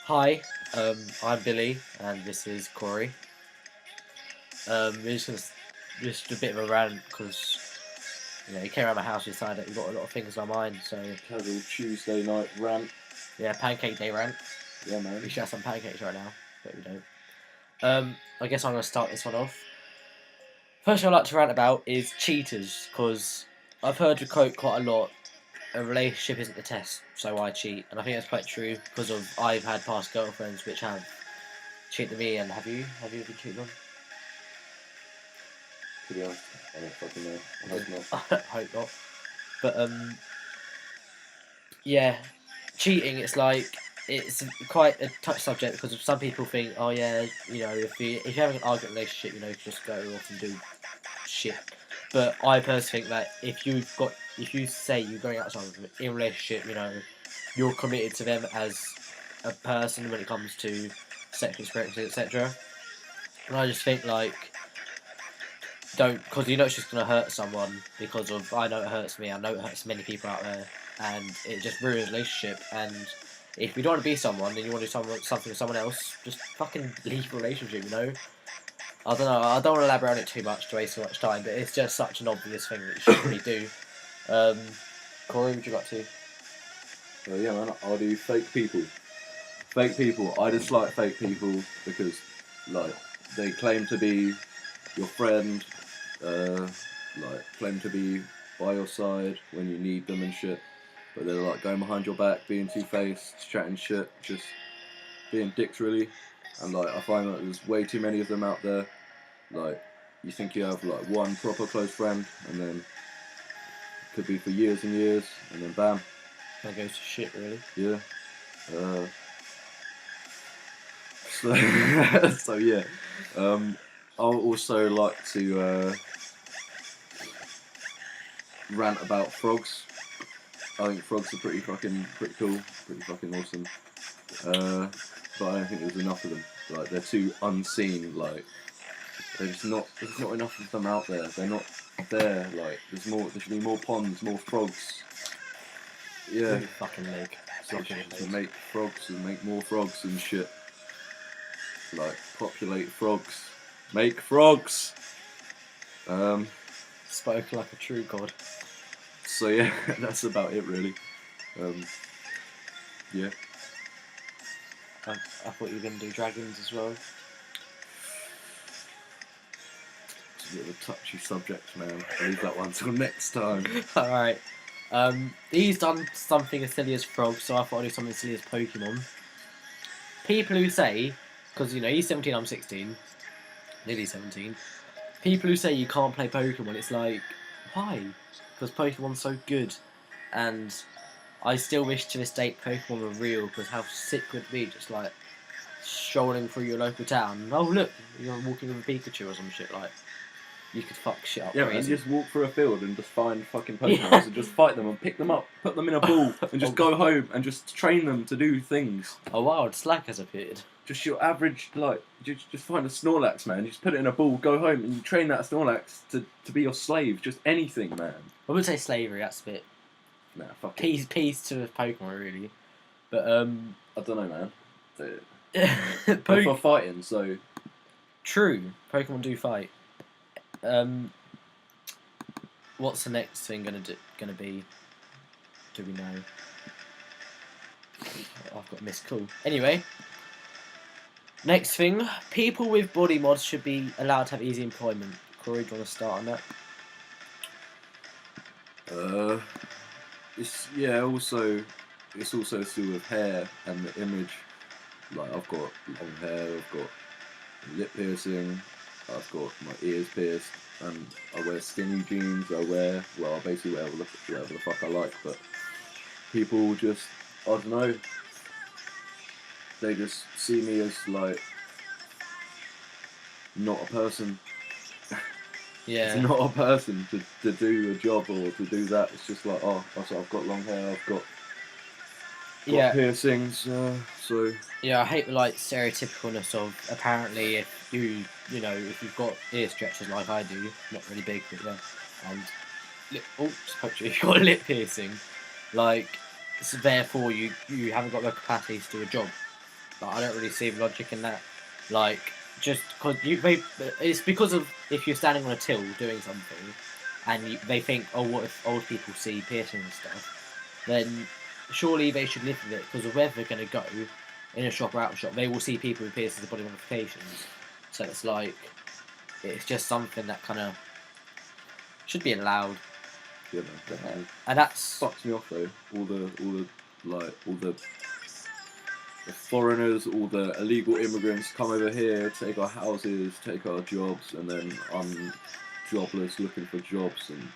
Hi, I'm Billy, and this is Corey. We're just a bit of a rant because he came around my house and decided that we've got a lot of things on my mind. So Casual Tuesday night rant. yeah, pancake day rant. Yeah, man. We should have some pancakes right now, but we don't. I guess I'm gonna start this one off. First thing I'd like to rant about is cheaters because I've heard the quote quite a lot. A relationship isn't a test, so I cheat, and I think that's quite true because I've had past girlfriends which have cheated me, and have you? Have you ever cheated on? To be honest, I don't fucking know. I hope not. I hope not. But yeah, cheating. It's quite a touchy subject because some people think, oh yeah, if you're having an argument relationship, you can just go off and do shit. But I personally think that if you say you're going out in a relationship, you're committed to them as a person when it comes to sexual experiences, etc. And I just think don't, because it's just gonna hurt someone because of, I know it hurts me, I know it hurts many people out there, and it just ruins a relationship. And if you don't want to be someone and you want to do something with someone else, just fucking leave the relationship. I don't know. I don't want to elaborate on it too much to waste too much time, but it's just such an obvious thing that you shouldn't really do. Corey, would you like to? Yeah, man. I'll do fake people. Fake people. I dislike fake people because, like, they claim to be your friend, claim to be by your side when you need them and shit. But they're like going behind your back, being two-faced, chatting shit, just being dicks really. And like I find that there's way too many of them out there. Like you think you have like one proper close friend, and then it could be for years and years, and then bam. That goes to shit, really. Yeah. So, so yeah. I'll also like to rant about frogs. I think frogs are pretty cool, pretty fucking awesome. But I don't think there's enough of them. Like they're too unseen. Like there's not enough of them out there. They're not there. Like there should be more ponds, more frogs. Yeah. Fucking leg. To make frogs and make more frogs and shit. Like populate frogs, make frogs. Spoke like a true god. So yeah, that's about it really. Yeah. I thought you were gonna do dragons as well. It's a bit of a touchy subject, man. I'll leave that one till next time. Alright. He's done something as silly as frogs, so I thought I'd do something as silly as Pokemon. People who say, because he's 17, I'm 16, nearly 17. People who say you can't play Pokemon, it's like, why? Because Pokemon's so good, and I still wish to this date Pokemon were real. Because how sick would it be, just like strolling through your local town? Oh look, you're walking with a Pikachu or some shit. Like you could fuck shit up. Yeah, crazy. and just walk through a field and just find fucking Pokemon and just fight them and pick them up, put them in a ball, and just go home and just train them to do things. A wild Slack has appeared. Just your average, like, just find a Snorlax, man. You just put it in a ball, go home, and you train that Snorlax to be your slave. Just anything, man. I would say slavery. That's a bit. Nah, fuck it. Peace to Pokemon, really. But I don't know, man. They're for fighting, so. True, Pokemon do fight. What's the next thing gonna be? Do we know? I've got a missed call. Anyway, next thing, people with body mods should be allowed to have easy employment. Corey, do you want to start on that? It's also to do with hair and the image. Like I've got long hair, I've got lip piercing, I've got my ears pierced, and I wear skinny jeans. I basically wear whatever the fuck I like. But people just, I don't know, they just see me as like not a person. Yeah. It's not a person to do a job or to do that. It's just like, oh, I've got long hair, I've got piercings, so. Yeah, I hate the stereotypicalness of apparently if if you've got ear stretchers like I do, not really big, but yeah, and you've got a lip piercing, so therefore you haven't got the capacity to do a job. Like, I don't really see the logic in that. Like, just because it's because of if you're standing on a till doing something, and they think, oh, what if old people see piercings and stuff? Then surely they should live with it because of where they're going to go in a shop or out of a shop, they will see people with piercings and body modifications. So it's like it's just something that kind of should be allowed. Yeah, man, definitely. And that's Fucks me off though. All the foreigners, all the illegal immigrants come over here, take our houses, take our jobs, and then I'm jobless, looking for jobs, and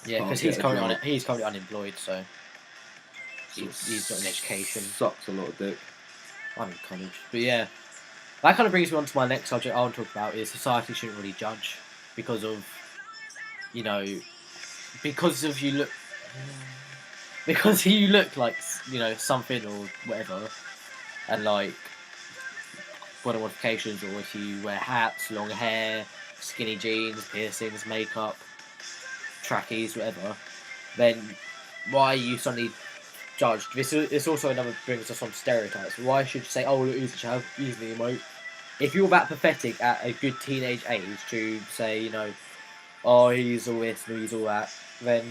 yeah, because can't get a job. he's currently unemployed, so So he's not in education. Sucks a lot of dick. I'm in college, but yeah, that kind of brings me on to my next subject I want to talk about is society shouldn't really judge because of, you know, because of you look, because you look like, you know, something or whatever, and like body modifications, or if you wear hats, long hair, skinny jeans, piercings, makeup, trackies, whatever, then why are you suddenly judged? This also another brings us on stereotypes. Why should you say, oh, look, he's a chav, he's an emo? If you're that pathetic at a good teenage age to say, you know, oh, he's all this and he's all that, then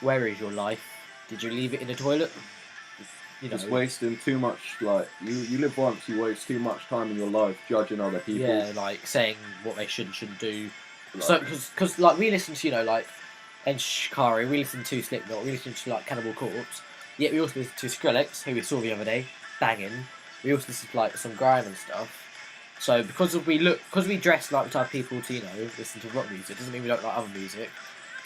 where is your life? Did you leave it in the toilet? You know, It's wasting too much. Like you live once, you waste too much time in your life judging other people. yeah, like saying what they should and shouldn't do. Like, So, because like we listen to, you know, like Cyaaa, we listen to Slipknot, we listen to like Cannibal Corpse. Yet we also listen to Skrillex, who we saw the other day, banging. We also listen to like some grime and stuff. So because we dress like the type of people to, you know, listen to rock music, doesn't mean we don't like other music.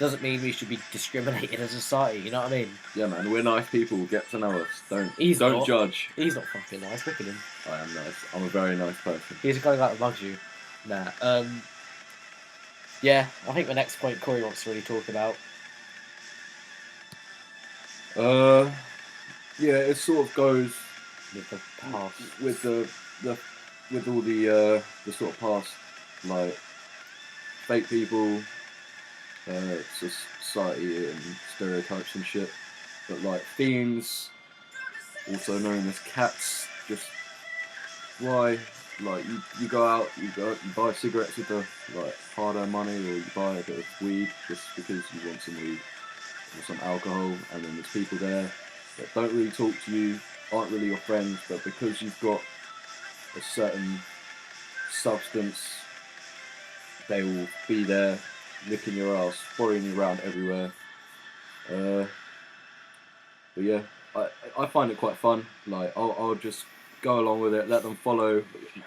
Doesn't mean we should be discriminated as a society. You know what I mean? yeah, man, we're nice people. Get to know us. Don't Not. judge. He's not fucking nice. Look at him. I am nice. I'm a very nice person. He's a guy that loves you. Nah. Yeah, I think the next point Corey wants to really talk about. Yeah, it sort of goes With the past. with with all the sort of past, like fake people, society and stereotypes and shit. But like fiends, also known as cats, just why? Like you go out, you buy cigarettes with the like hard-earned money, or you buy a bit of weed just because you want some weed or some alcohol, and then there's people there that don't really talk to you, aren't really your friends, but because you've got a certain substance, they will be there, licking your ass, following you around everywhere. But yeah, I find it quite fun. Like I'll just go along with it, let them follow,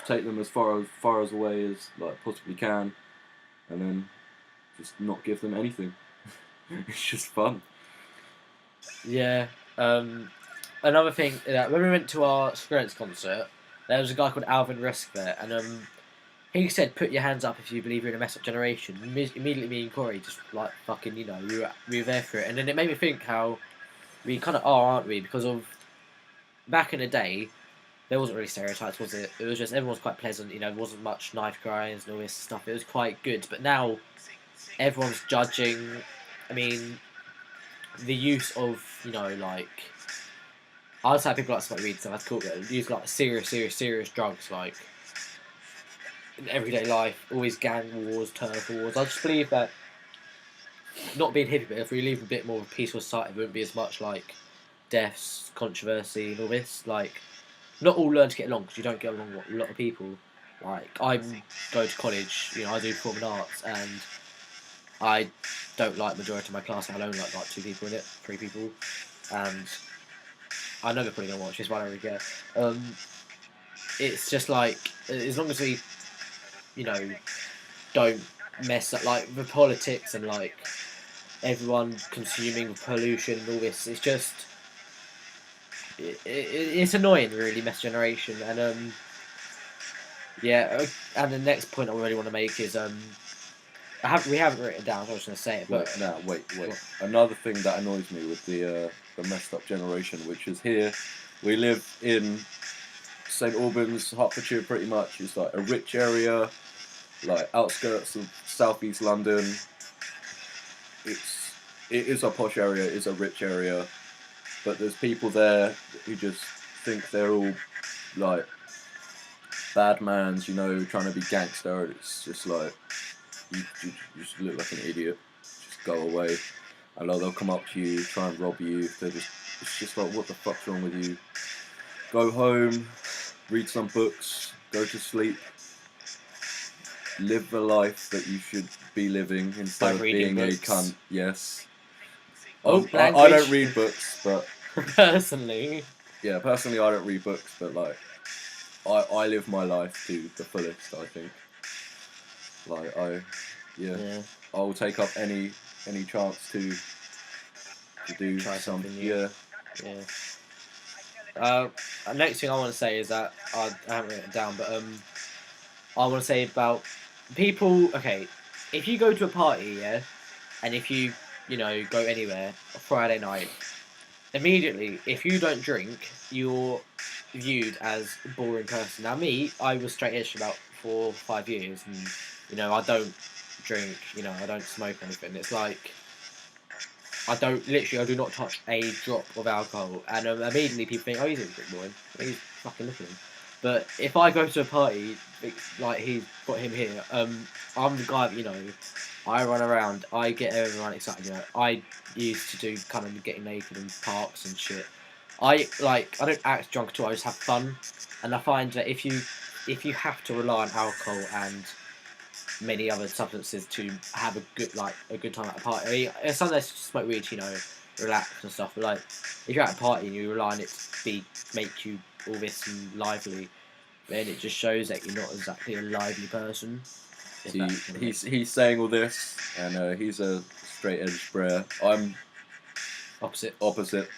take them as far as away as like possibly can, and then just not give them anything. It's just fun. Yeah. Another thing, when we went to our Skrillex concert, there was a guy called Alvin Rusk there, and he said, "Put your hands up if you believe you're in a messed up generation." Immediately, me and Corey just like fucking, you know, we were there for it, and then it made me think how we kind of are, aren't we? Because of back in the day, there wasn't really stereotypes, was it? It was just everyone was quite pleasant, you know. There wasn't much knife grinds and all this stuff. It was quite good, but now everyone's judging. I mean, the use of, you know, like I would say people like smoke weed, so that's cool. But use like serious drugs, like in everyday life, always gang wars, turf wars. I just believe that not being hippie, but if we live a bit more of a peaceful society, there wouldn't be as much like deaths, controversy, and all this. Like, not all learn to get along because you don't get along with a lot of people. Like, I go to college, you know, I do performing arts, and I don't like majority of my class. I only like 2 people in it, 3 people, and I know they're probably gonna watch this, but I don't really care. It's just like as long as we, you know, don't mess up like the politics and like everyone consuming pollution and all this. It's just it's annoying, really, mess generation. And yeah. And the next point I really want to make is we haven't written it down. I was going to say it, but Wait. Another thing that annoys me with the messed up generation, which is here, we live in St Albans, Hertfordshire, pretty much. It's like a rich area, like outskirts of southeast London. It is a posh area, it is a rich area, but there's people there who just think they're all like bad man's, you know, trying to be gangster. It's just like you just look like an idiot. Just go away. And like, they'll come up to you, try and rob you. It's just like, what the fuck's wrong with you? Go home, read some books, go to sleep, live the life that you should be living instead By of reading being books. a cunt. Yes. Oh, I language. don't read books, but Personally. yeah, personally I don't read books, but like I live my life to the fullest. I think. Like Yeah. I'll take up any chance to do Try something something. new. Yeah. Yeah. Next thing I want to say is that I haven't written it down, but I want to say about people. Okay, if you go to a party, yeah, and if you go anywhere a Friday night, immediately if you don't drink, you're viewed as a boring person. Now me, I was straight edge for about 4 or 5 years, and I don't drink. I don't smoke or anything. It's like I do not touch a drop of alcohol, and immediately people think, oh, he's a drink boy. He's fucking look at him. But if I go to a party, like he's got him here, I'm the guy that, I run around, I get everyone excited. I used to do kind of getting naked in parks and shit. I don't act drunk at all. I just have fun, and I find that if you have to rely on alcohol and many other substances to have a good time at a party. I mean, it's sometimes just smoke weed, relax and stuff. But like, if you're at a party and you rely on it to make you all this and lively, then it just shows that you're not exactly a lively person. He's saying all this, and he's a straight edge brer. I'm opposite.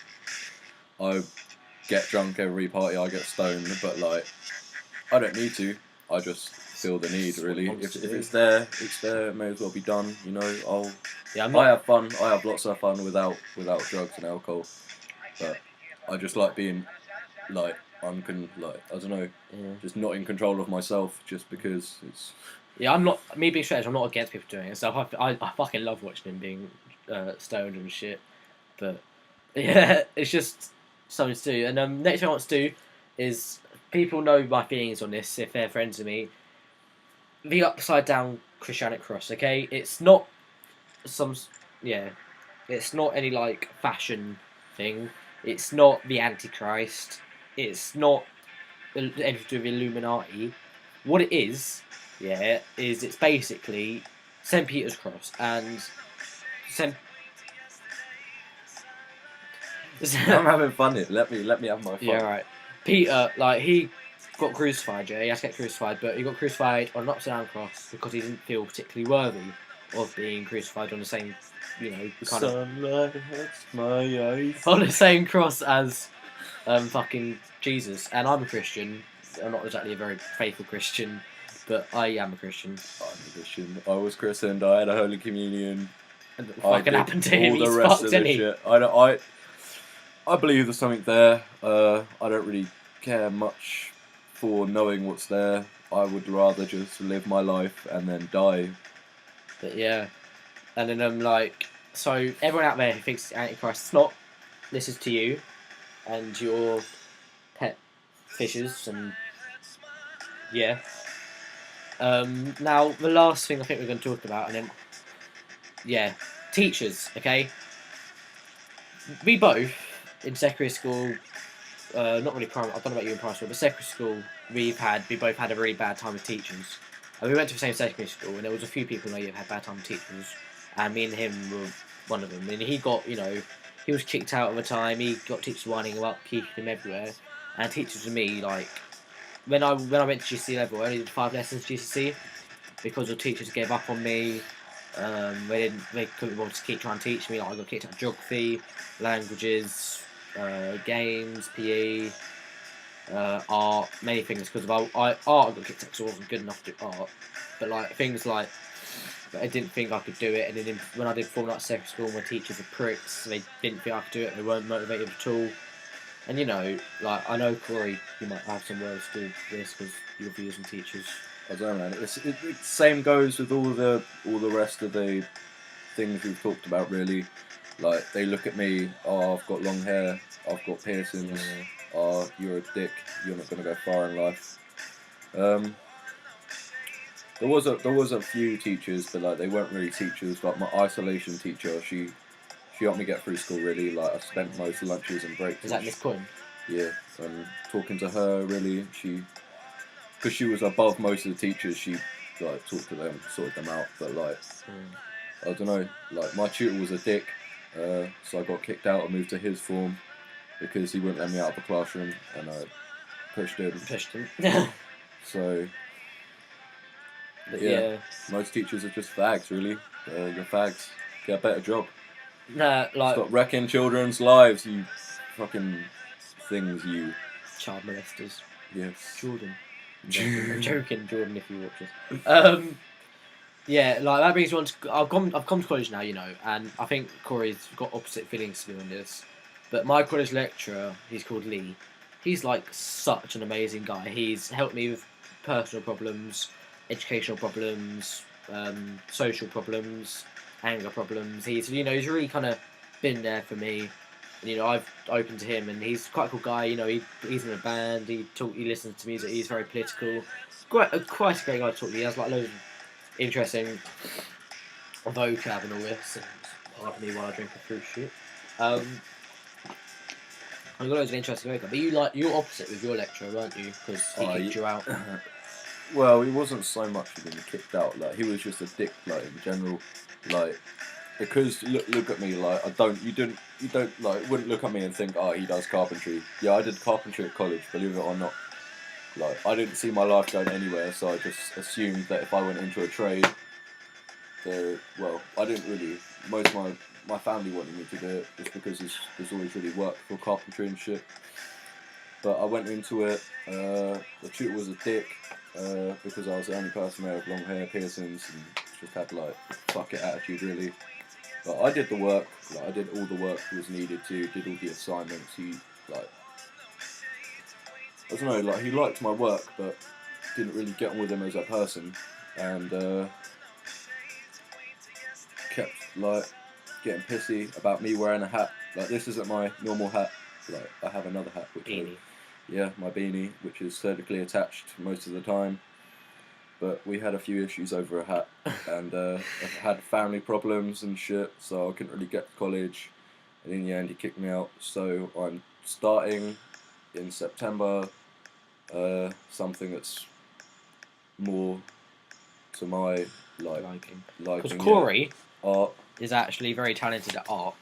I get drunk every party. I get stoned, but like I don't need to. I just feel the need, really. If it's there, it's there. It may as well be done. I have fun. I have lots of fun without drugs and alcohol. But I just like being like I don't know, just not in control of myself, just because it's. Yeah, I'm not. Me being straight edge, I'm not against people doing it. So I fucking love watching him being stoned and shit. But yeah, it's just something to do. And next thing I want to do is people know my feelings on this if they're friends with me. The upside down Christianic cross, okay? It's not it's not any like fashion thing. It's not the Antichrist. It's not anything to do with Illuminati. What it is it's basically St. Peter's cross and St. I'm having fun here. Let me have my fun. Yeah, right. Peter, like, he got crucified, he has to get crucified, but he got crucified on an upside down cross because he didn't feel particularly worthy of being crucified on the same, kind Sunlight hurts my eyes. on the same cross as fucking Jesus. And I'm a Christian. I'm not exactly a very faithful Christian, but I am a Christian. I'm a Christian. I was christened. I had a Holy Communion. And what fucking happened to him? All the He's rest fucked, of the isn't he? shit. I believe there's something there. I don't really care much for knowing what's there. I would rather just live my life and then die. But yeah. And then so everyone out there who thinks it's Antichrist, it's not. This is to you and your pet fishes and yeah. Now the last thing I think we're going to talk about, and then teachers. Okay, we both in secondary school, not really primary. I don't know about you in primary school, but secondary school we both had a really bad time with teachers. And we went to the same secondary school, and there was a few people who had bad time with teachers, and me and him were one of them. And he got, he was kicked out all the time. He got teachers winding him up, keeping him everywhere. And teachers with me, like, when I went to GCSE level, I only did 5 lessons GCSE because the teachers gave up on me. They couldn't want to keep trying to teach me. Like, I got kicked out of geography, languages, games, PE, art, many things because of art. I got kicked out because I wasn't good enough to do art. But like things like I didn't think I could do it, and then when I did Form Night secondary school, my teachers were pricks. They didn't think I could do it. They weren't motivated at all. And like I know Corey, you might have some words to this because your views on teachers. I don't know, man. The same goes with all the rest of the things we've talked about. Really, like they look at me. Oh, I've got long hair. I've got piercings. Oh, you're a dick. You're not gonna go far in life. Um, there was a few teachers, but like they weren't really teachers. Like my isolation teacher, she helped me get through school really. Like I spent most lunches and breaks. Is that Miss Quinn? Yeah, and talking to her really, because she was above most of the teachers, she like talked to them, sorted them out. But like I don't know, like my tutor was a dick, so I got kicked out and moved to his form because he wouldn't let me out of the classroom, and I pushed him. So yeah, most teachers are just fags really. You're fags. Get a better job. Nah, like Stop wrecking children's lives, you fucking things, you. child molesters. Yes. Jordan. I'm joking, Jordan, if you watch this. Yeah, like that brings me on to. I've come to college now, you know, and I think Corey's got opposite feelings to me on this. But my college lecturer, he's called Lee. He's like such an amazing guy. He's helped me with personal problems, educational problems, social problems, anger problems. He's he's really kind of been there for me. And, you know, I've opened to him, and he's quite a cool guy. You know, he's in a band. He listens to music. He's very political. Quite a great guy to talk to. He has like loads of interesting vocab and all this. And pardon me while I drink a fruit shoot. I've got loads of interesting vocab. But you're opposite with your lecturer, weren't you? Because he kicked you out. Well, he wasn't so much of being kicked out. Like he was just a dick. Like in general, like. Because look at me, like you don't like wouldn't look at me and think, oh, he does carpentry. Yeah, I did carpentry at college, believe it or not. Like I didn't see my life going anywhere, so I just assumed that if I went into a trade, I didn't really. Most of my family wanted me to do it just because there's always really work for carpentry and shit. But I went into it. The tutor was a dick because I was the only person there with long hair, piercings, and just had like fuck it attitude really. But I did the work, like I did all the work that was needed to, did all the assignments. He like, I don't know, like he liked my work, but didn't really get on with him as a person, and kept like getting pissy about me wearing a hat. Like this isn't my normal hat. Like I have another hat, which my beanie, which is surgically attached most of the time. But we had a few issues over a hat, and I had family problems and shit, so I couldn't really get to college, and in the end he kicked me out. So I'm starting in September something that's more to my liking. Because Corey art is actually very talented at art.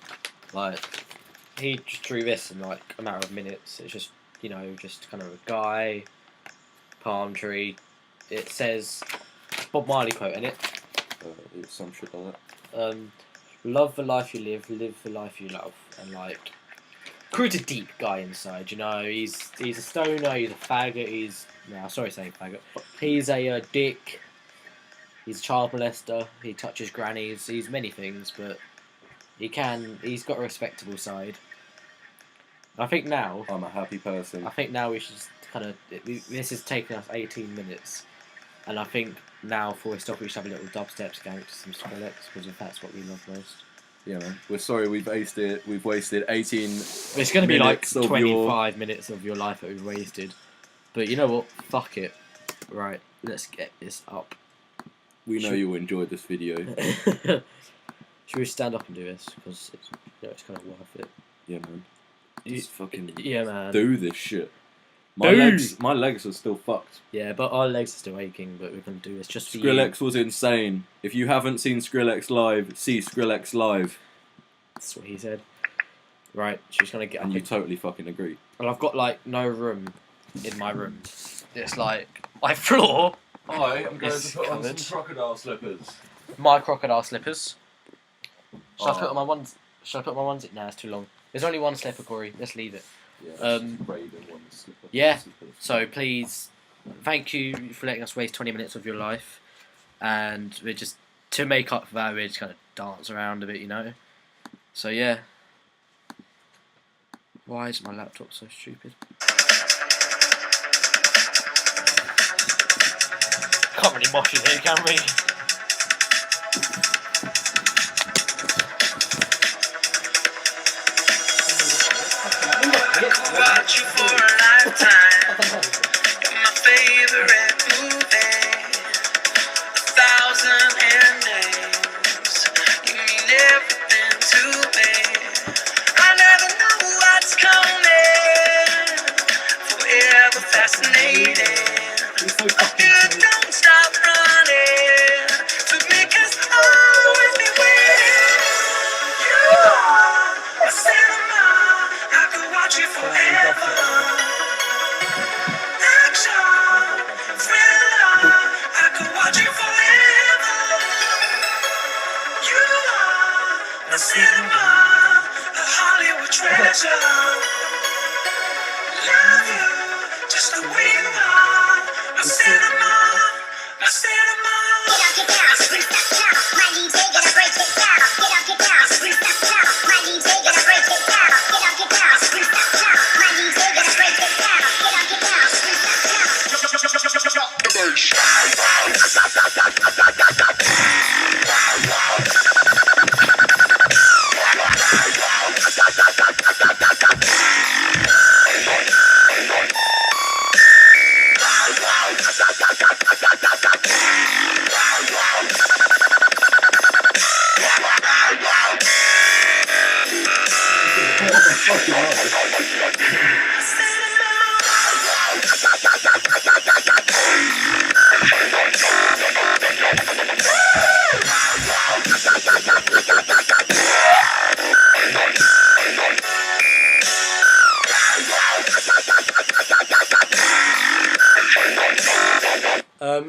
Like he just drew this in like a matter of minutes. It's just just kind of a guy, palm tree. It says Bob Marley quote in it. It's some shit like that. Love the life you live the life you love, and like, Crew's a deep guy inside. You know, he's a stoner, he's a faggot, sorry saying faggot. He's a dick. He's a child molester. He touches grannies. He's many things, but he's got a respectable side. I think now I'm a happy person. I think now we should kind of. This has taken us 18 minutes. And I think now, before we stop, we should have a little dubstep skank to some Skrillex, because that's what we love most. Yeah, man. We're sorry we've wasted 18. It's going to be like 25 minutes of your life that we've wasted. But you know what? Fuck it. Right, let's get this up. We know you'll enjoy this video. Should we stand up and do this? Because it's kind of worth it. Yeah, man. Just fucking man. Do this shit. My legs are still fucked. Yeah, but our legs are still aching, but we're going to do this just for Skrillex was insane. If you haven't seen Skrillex live, see Skrillex live. That's what he said. Right, she's going to get up. And you totally fucking agree. And I've got, like, no room in my room. It's like, my floor I'm going is to put covered. on some crocodile slippers. My crocodile slippers. Should I put on my ones? Should I put my ones? Nah, it's too long. There's only one slipper, Corey. Let's leave it. Yeah, so please, thank you for letting us waste 20 minutes of your life, and we're just, to make up for that, we're just going to dance around a bit, you know. So yeah, why is my laptop so stupid? Can't really mosh in here, can we? Watch you for a lifetime. You're my favorite fascinating. He's so fucking You cool. don't stop running to make us always be waiting. You are a cinema. I could watch you forever. Action, thriller. I could watch you forever. You are a cinema, a Hollywood treasure. Love you just the way you are. A cinema, a cinema. Get up, get down, spruce that town. My DJ gonna break it down. Get up, get down, spruce that town. My DJ gonna break it down. Get up, get down, spruce that town. My DJ gonna break it down. Get up, get down, spruce that town. Fucking hell.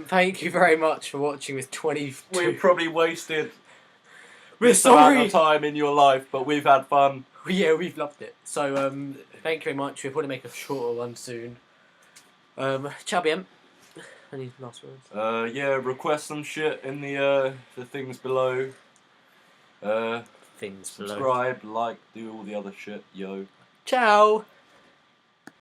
Thank you very much for watching this 20. We've probably wasted We're this amount sorry. of time in your life, but we've had fun. Yeah, we've loved it. So, thank you very much. We'll probably make a shorter one soon. Ciao, bien. Any last words? Yeah, request some shit in the things below. Things below. Subscribe, like, do all the other shit, yo. Ciao.